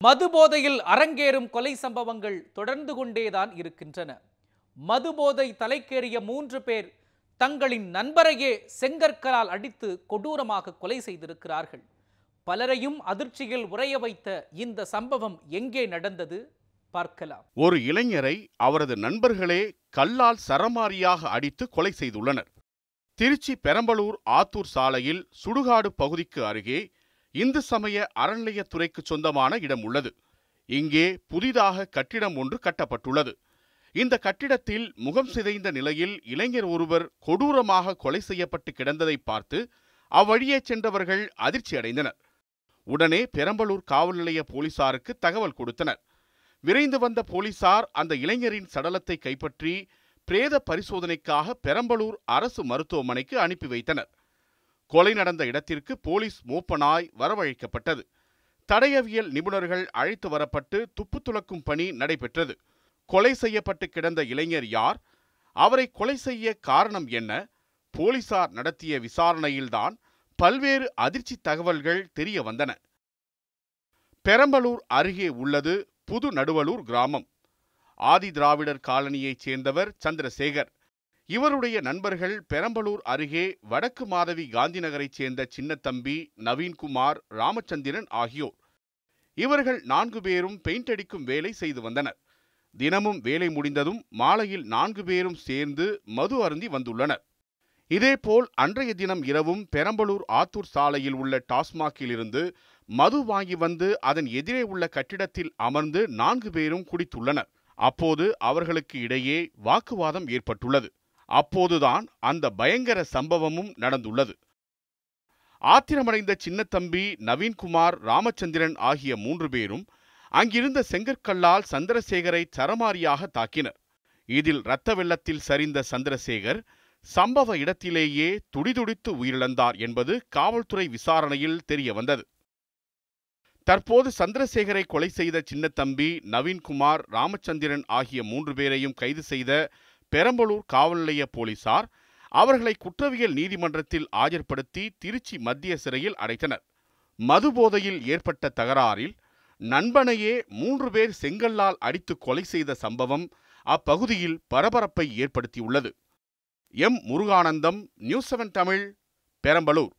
மது போதையில் அரங்கேறும் கொலை சம்பவங்கள் தொடர்ந்து கொண்டேதான் இருக்கின்றன. மது போதை தலைக்கேறிய 3 பேர் தங்களின் நண்பரையே செங்கற்களால் அடித்து கொடூரமாக கொலை செய்திருக்கிறார்கள். பலரையும் அதிர்ச்சியில் உறைய வைத்த இந்த சம்பவம் எங்கே நடந்தது பார்க்கலாம். ஒரு இளைஞரை அவரது நண்பர்களே கல்லால் சரமாரியாக அடித்து கொலை செய்துள்ளனர். திருச்சி பெரம்பலூர் ஆத்தூர் சாலையில் சுடுகாடு பகுதிக்கு அருகே இந்து சமய அறநிலையத்துறைக்கு சொந்தமான இடம் உள்ளது. இங்கே புதிதாக கட்டிடம் ஒன்று கட்டப்பட்டுள்ளது. இந்த கட்டிடத்தில் முகம் சிதைந்த நிலையில் இளைஞர் ஒருவர் கொடூரமாக கொலை செய்யப்பட்டு கிடந்ததை பார்த்து அவ்வழியே சென்றவர்கள் அதிர்ச்சி அடைந்தனர். உடனே பெரம்பலூர் காவல் நிலைய போலீசாருக்கு தகவல் கொடுத்தனர். விரைந்து வந்த போலீசார் அந்த இளைஞரின் சடலத்தை கைப்பற்றி பிரேத பரிசோதனைக்காக பெரம்பலூர் அரசு மருத்துவமனைக்கு அனுப்பி வைத்தனர். கொலை நடந்த இடத்திற்கு போலீஸ் மோப்பனாய் வரவழைக்கப்பட்டது. தடயவியல் நிபுணர்கள் அழைத்து வரப்பட்டு துப்பு துலக்கும் பணி நடைபெற்றது. கொலை செய்யப்பட்டு கிடந்த இளைஞர் யார், அவரை கொலை செய்ய காரணம் என்ன, போலீசார் நடத்திய விசாரணையில்தான் பல்வேறு அதிர்ச்சி தகவல்கள் தெரிய வந்தன. பெரம்பலூர் அருகே உள்ளது புது நடுவலூர் கிராமம். ஆதி திராவிடர் காலனியைச் சேர்ந்தவர் சந்திரசேகர். இவருடைய நண்பர்கள் பெரம்பலூர் அருகே வடக்கு மாதவி காந்தி நகரைச் சேர்ந்த சின்னத்தம்பி, நவீன்குமார், ராமச்சந்திரன் ஆகியோர். இவர்கள் 4 பேரும் பெயிண்ட் அடிக்கும் வேலை செய்து வந்தனர். தினமும் வேலை முடிந்ததும் மாலையில் 4 பேரும் சேர்ந்து மது அருந்தி வந்துள்ளனர். இதேபோல் அன்றைய தினம் இரவும் பெரம்பலூர் ஆத்தூர் சாலையில் உள்ள டாஸ்மாகில் இருந்து மது வாங்கி வந்து அதன் எதிரே உள்ள கட்டிடத்தில் அமர்ந்து 4 பேரும் குடித்துள்ளனர். அப்போது அவர்களுக்கு இடையே வாக்குவாதம் ஏற்பட்டுள்ளது. அப்போதுதான் அந்த பயங்கர சம்பவமும் நடந்துள்ளது. ஆத்திரமடைந்த சின்னத்தம்பி, நவீன்குமார், ராமச்சந்திரன் ஆகிய 3 பேரும் அங்கிருந்த செங்கற்கல்லால் சந்திரசேகரை சரமாரியாக தாக்கினர். இதில் இரத்த வெள்ளத்தில் சரிந்த சந்திரசேகர் சம்பவ இடத்திலேயே துடிதுடித்து உயிரிழந்தார் என்பது காவல்துறை விசாரணையில் தெரிய வந்தது. தற்போது சந்திரசேகரை கொலை செய்த சின்னத்தம்பி, நவீன்குமார், ராமச்சந்திரன் ஆகிய 3 பேரையும் கைது செய்த பெரம்பலூர் காவல் நிலைய போலீசார் அவர்களை குற்றவியல் நீதிமன்றத்தில் ஆஜர்படுத்தி திருச்சி மத்திய சிறையில் அடைத்தனர். மது போதையில் ஏற்பட்ட தகராறில் நண்பனையே 3 பேர் செங்கல்லால் அடித்து கொலை செய்த சம்பவம் அப்பகுதியில் பரபரப்பை ஏற்படுத்தியுள்ளது. எம். முருகானந்தம், நியூஸ் 7 தமிழ், பெரம்பலூர்.